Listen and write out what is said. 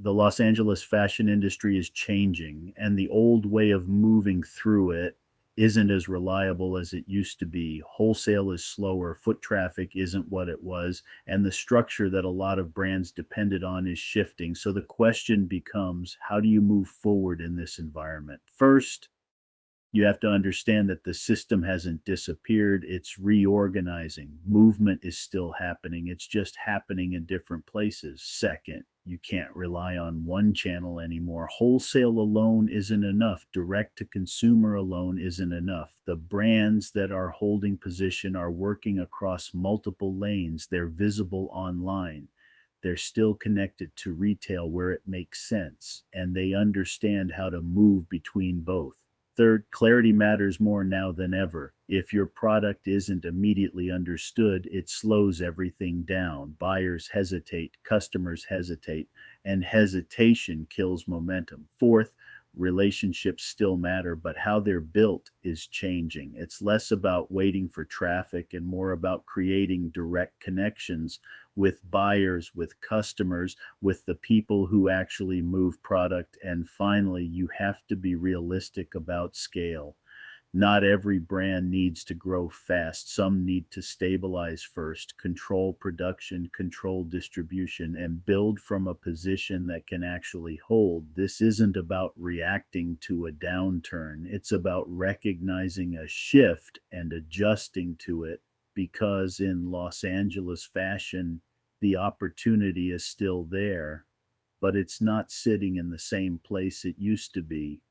The Los Angeles fashion industry is changing, and the old way of moving through it isn't as reliable as it used to be. Wholesale is slower, foot traffic isn't what it was, and the structure that a lot of brands depended on is shifting. So the question becomes, how do you move forward in this environment? First, you have to understand that the system hasn't disappeared, it's reorganizing. Movement is still happening, it's just happening in different places. Second, you can't rely on one channel anymore. Wholesale alone isn't enough, direct to consumer alone isn't enough. The brands that are holding position are working across multiple lanes, they're visible online. They're still connected to retail where it makes sense, and they understand how to move between both. Third, clarity matters more now than ever. If your product isn't immediately understood, it slows everything down. Buyers hesitate, customers hesitate, and hesitation kills momentum. Fourth, relationships still matter, but how they're built is changing. It's less about waiting for traffic and more about creating direct connections with buyers, with customers, with the people who actually move product. And finally, you have to be realistic about scale. Not every brand needs to grow fast. Some need to stabilize first, control production, control distribution, and build from a position that can actually hold. This isn't about reacting to a downturn, it's about recognizing a shift and adjusting to it, because in Los Angeles fashion, the opportunity is still there, but it's not sitting in the same place it used to be.